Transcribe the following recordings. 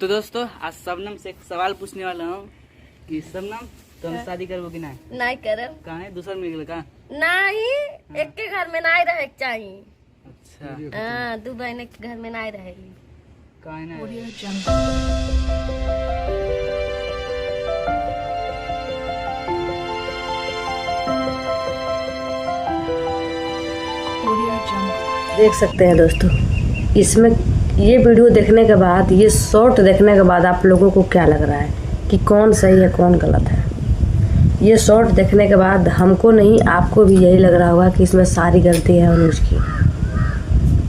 तो दोस्तों आज शबनम से एक सवाल पूछने वाला हूँ कि शबनम तुम शादी करोगे ना? नहीं करे। कहाँ है दूसरा मिल का? नहीं, एक के घर में नहीं रहे चाहिए। अच्छा हाँ, दो बहन एक घर में नहीं रहेगी। कहाँ है ना? देख सकते हैं दोस्तों, इसमें ये वीडियो देखने के बाद, ये शॉर्ट देखने के बाद आप लोगों को क्या लग रहा है कि कौन सही है कौन गलत है? ये शॉर्ट देखने के बाद हमको नहीं, आपको भी यही लग रहा होगा कि इसमें सारी गलती है अनुज की।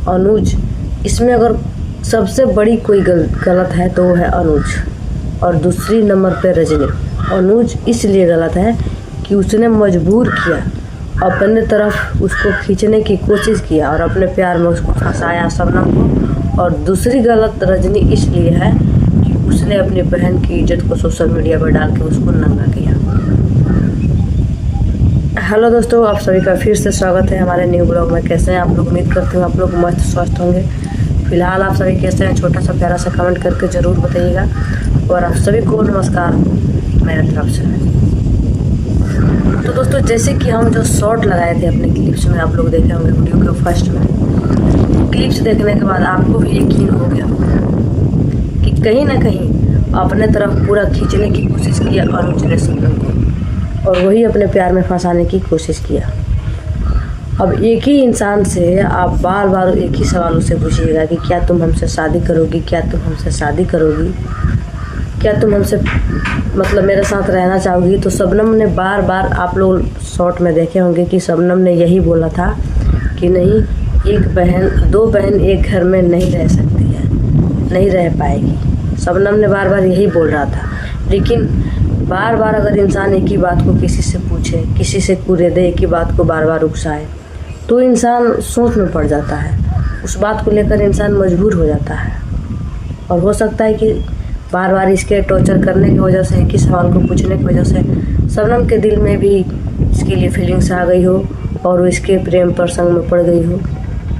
अनुज, इसमें अगर सबसे बड़ी कोई गलत है तो वो है अनुज, और दूसरी नंबर पे रजनी। अनुज इसलिए गलत है कि उसने मजबूर किया, अपने तरफ उसको खींचने की कोशिश किया और अपने प्यार में उसको फंसाया शबनम को। और दूसरी गलत रजनी इसलिए है कि उसने अपनी बहन की इज्जत को सोशल मीडिया पर डाल के उसको नंगा किया। हेलो दोस्तों, आप सभी का फिर से स्वागत है हमारे न्यू ब्लॉग में। कैसे हैं आप लोग? उम्मीद करते हैं आप लोग मस्त स्वस्थ होंगे। फिलहाल आप सभी कैसे हैं? छोटा सा प्यारा सा कमेंट करके ज़रूर बताइएगा। और आप सभी को नमस्कार मेरे तरफ से। तो दोस्तों, जैसे कि हम जो शॉर्ट लगाए थे अपने क्लिप्स में, आप लोग देखे होंगे वीडियो के फर्स्ट में। क्लिप्स देखने के बाद आपको भी यकीन हो गया कि कहीं ना कहीं अपने तरफ पूरा खींचने की कोशिश किया अनुज ने शबनम को, और वही अपने प्यार में फंसाने की कोशिश किया। अब एक ही इंसान से आप बार बार एक ही सवाल उससे पूछिएगा कि क्या तुम हमसे शादी करोगी, क्या तुम हमसे शादी करोगी, क्या तुम हमसे मतलब मेरे साथ रहना चाहोगी? तो शबनम ने बार बार, आप लोग शॉर्ट में देखे होंगे कि शबनम ने यही बोला था कि नहीं, दो बहन एक घर में नहीं रह सकती है, नहीं रह पाएगी। शबनम ने बार बार यही बोल रहा था। लेकिन बार बार अगर इंसान एक ही बात को किसी से पूछे, किसी से कुरे दे, एक ही बात को बार बार उकसाए, तो इंसान सोच में पड़ जाता है। उस बात को लेकर इंसान मजबूर हो जाता है। और हो सकता है कि बार बार इसके टॉर्चर करने की वजह से, एक ही सवाल को पूछने की वजह से शबनम के दिल में भी इसके लिए फीलिंग्स आ गई हो और वो इसके प्रेम प्रसंग में पड़ गई हो।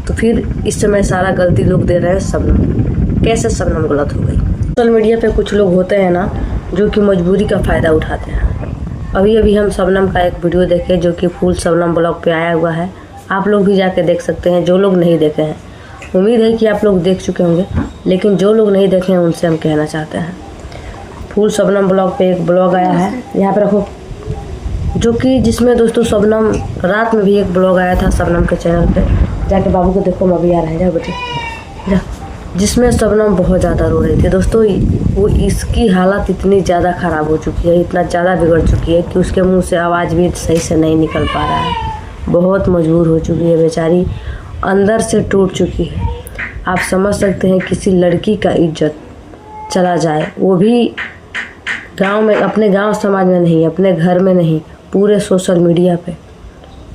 तो फिर इस समय सारा गलती लोग दे रहे हैं शबनम। कैसे शबनम गलत हो गई? सोशल मीडिया पे कुछ लोग होते हैं ना, जो कि मजबूरी का फ़ायदा उठाते हैं। अभी अभी हम शबनम का एक वीडियो देखे जो कि फुल शबनम ब्लॉग पे आया हुआ है। आप लोग भी जाके देख सकते हैं, जो लोग नहीं देखे हैं। उम्मीद है कि आप लोग देख चुके होंगे, लेकिन जो लोग नहीं देखे हैं उनसे हम कहना चाहते हैं। फुल शबनम ब्लॉग पे एक ब्लॉग आया है, यहाँ पे रखो, जो कि जिसमें दोस्तों शबनम, रात में भी एक ब्लॉग आया था शबनम के चैनल पे। जाके बाबू को देखो, मैं अभी आ रहा है, जाओ बेटे जा। जिसमें शबनम बहुत ज़्यादा रो रही थी दोस्तों। वो इसकी हालत इतनी ज़्यादा ख़राब हो चुकी है, इतना ज़्यादा बिगड़ चुकी है कि उसके मुँह से आवाज़ भी सही से नहीं निकल पा रहा है। बहुत मजबूर हो चुकी है बेचारी, अंदर से टूट चुकी है। आप समझ सकते हैं, किसी लड़की का इज्जत चला जाए, वो भी गांव में, अपने गांव समाज में नहीं, अपने घर में नहीं, पूरे सोशल मीडिया पे,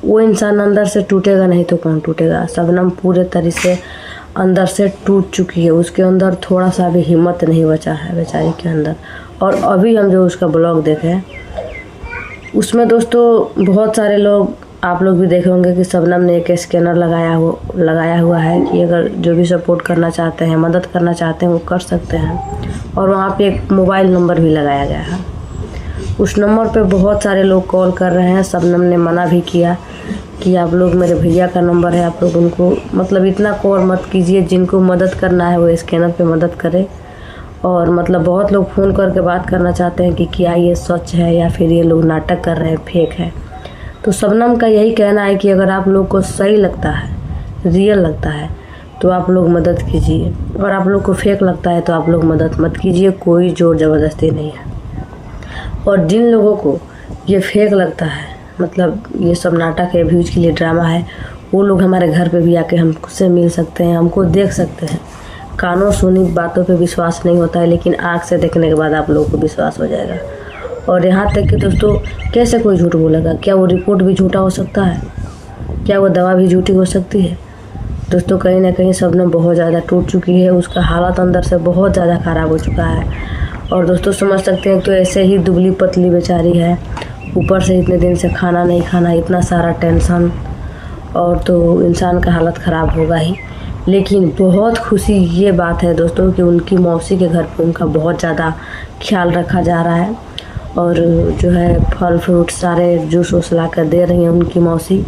वो इंसान अंदर से टूटेगा नहीं तो कौन टूटेगा? शबनम पूरे तरह से अंदर से टूट चुकी है। उसके अंदर थोड़ा सा भी हिम्मत नहीं बचा है बेचारी के अंदर। और अभी हम जो उसका ब्लॉग देखे हैं, उसमें दोस्तों बहुत सारे लोग, आप लोग भी देखे होंगे कि शबनम ने एक स्कैनर लगाया हुआ है कि अगर जो भी सपोर्ट करना चाहते हैं, मदद करना चाहते हैं, वो कर सकते हैं। और वहाँ पे एक मोबाइल नंबर भी लगाया गया है। उस नंबर पे बहुत सारे लोग कॉल कर रहे हैं। शबनम ने मना भी किया कि आप लोग, मेरे भैया का नंबर है, आप लोग उनको मतलब इतना कॉल मत कीजिए। जिनको मदद करना है वो स्कैनर पे मदद करें। और मतलब बहुत लोग फ़ोन करके बात करना चाहते हैं कि क्या ये सच है या फिर ये लोग नाटक कर रहे हैं, फेक है। तो शबनम का यही कहना है कि अगर आप लोग को सही लगता है, रियल लगता है, तो आप लोग मदद कीजिए, और आप लोग को फेक लगता है तो आप लोग मदद मत कीजिए। कोई ज़ोर ज़बरदस्ती नहीं है। और जिन लोगों को ये फेक लगता है, मतलब ये सब नाटक है, व्यूज़ के लिए ड्रामा है, वो लोग हमारे घर पे भी आके हमसे मिल सकते हैं, हमको देख सकते हैं। कानों सुनी बातों पे विश्वास नहीं होता है, लेकिन आँख से देखने के बाद आप लोगों को विश्वास हो जाएगा। और यहाँ तक कि दोस्तों, कैसे कोई झूठ बोलेगा? क्या वो रिपोर्ट भी झूठा हो सकता है? क्या वो दवा भी झूठी हो सकती है? दोस्तों, कहीं ना कहीं शबनम बहुत ज़्यादा टूट चुकी है। उसका हालत अंदर से बहुत ज़्यादा ख़राब हो चुका है। और दोस्तों समझ सकते हैं, तो ऐसे ही दुबली पतली बेचारी है, ऊपर से इतने दिन से खाना नहीं खाना, इतना सारा टेंशन, और तो इंसान का हालत ख़राब होगा ही। लेकिन बहुत खुशी ये बात है दोस्तों कि उनकी मौसी के घर पे उनका बहुत ज़्यादा ख्याल रखा जा रहा है और जो है फल फ्रूट सारे जूस वूस ला कर दे रही हैं उनकी मौसी।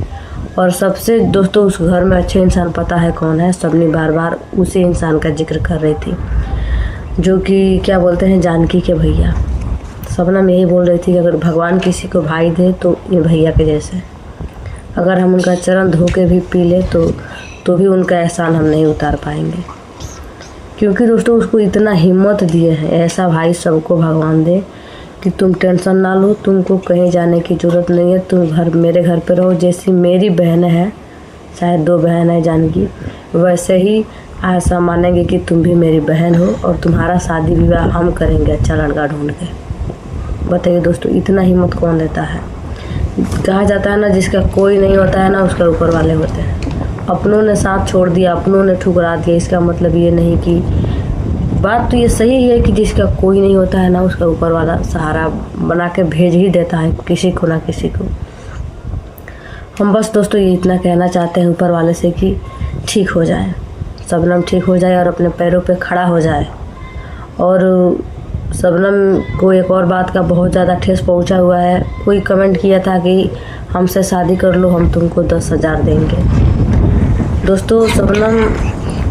और सबसे दोस्तों उस घर में अच्छे इंसान पता है कौन है, सबने बार बार उसी इंसान का जिक्र कर रही थी, जो कि क्या बोलते हैं जानकी के भैया। शबनम यही बोल रही थी कि अगर भगवान किसी को भाई दे तो ये भैया के जैसे, अगर हम उनका चरण धो के भी पी ले तो भी उनका एहसान हम नहीं उतार पाएंगे, क्योंकि दोस्तों उसको इतना हिम्मत दिए हैं। ऐसा भाई सबको भगवान दे कि तुम टेंशन ना लो, तुमको कहीं जाने की ज़रूरत नहीं है, तुम मेरे घर पे रहो। जैसी मेरी बहन है, शायद 2 बहन है जानकी, वैसे ही ऐसा मानेंगे कि तुम भी मेरी बहन हो और तुम्हारा शादी विवाह हम करेंगे अच्छा लड़का ढूंढ के। बताइए दोस्तों इतना हिम्मत कौन देता है। कहा जाता है ना, जिसका कोई नहीं होता है ना उसका ऊपर वाले होते हैं। अपनों ने साथ छोड़ दिया, अपनों ने ठुकरा दिया, इसका मतलब ये नहीं कि, बात तो ये सही है कि जिसका कोई नहीं होता है ना उसका ऊपर वाला सहारा बना के भेज ही देता है किसी को ना किसी को। हम बस दोस्तों ये इतना कहना चाहते हैं ऊपर वाले से कि ठीक हो जाए, शबनम ठीक हो जाए और अपने पैरों पे खड़ा हो जाए। और शबनम को एक और बात का बहुत ज़्यादा ठेस पहुंचा हुआ है। कोई कमेंट किया था कि हमसे शादी कर लो, हम तुमको 10,000 देंगे। दोस्तों शबनम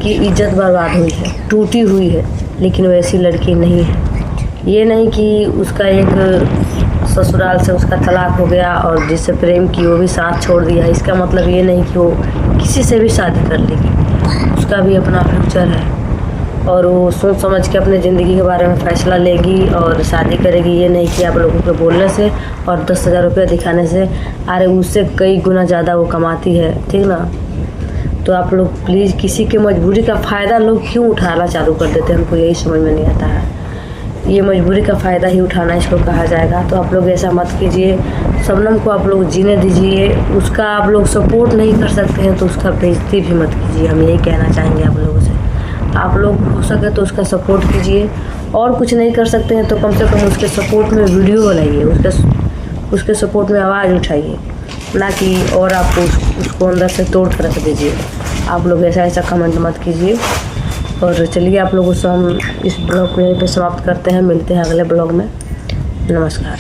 की इज्जत बर्बाद हुई है, टूटी हुई है, लेकिन वैसी लड़की नहीं है। ये नहीं कि उसका एक ससुराल से उसका तलाक हो गया और जिससे प्रेम की वो भी साथ छोड़ दिया, इसका मतलब ये नहीं कि वो किसी से भी शादी कर लेगी। उसका भी अपना फ्यूचर है और वो सोच समझ के अपने ज़िंदगी के बारे में फ़ैसला लेगी और शादी करेगी। ये नहीं कि आप लोगों के बोलने से और 10,000 रुपये दिखाने से, अरे उससे कई गुना ज़्यादा वो कमाती है, ठीक ना। तो आप लोग प्लीज़ किसी की मजबूरी का फ़ायदा लोग क्यों उठाना चालू कर देते हैं, हमको यही समझ में नहीं आता है। ये मजबूरी का फ़ायदा ही उठाना इसको कहा जाएगा। तो आप लोग ऐसा मत कीजिए, शबनम को आप लोग जीने दीजिए। उसका आप लोग सपोर्ट नहीं कर सकते हैं तो उसका बेइज्जती भी मत कीजिए, हम यही कहना चाहेंगे आप लोगों से। आप लोग हो सके तो उसका सपोर्ट कीजिए, और कुछ नहीं कर सकते हैं तो कम से कम उसके सपोर्ट में वीडियो बनाइए, उसके सपोर्ट में आवाज़ उठाइए, ना कि और आपको उसको अंदर से तोड़ कर रख दीजिए। आप लोग ऐसा कमेंट मत कीजिए। और चलिए आप लोगों से हम इस ब्लॉग को यहीं पे समाप्त करते हैं, मिलते हैं अगले ब्लॉग में। नमस्कार।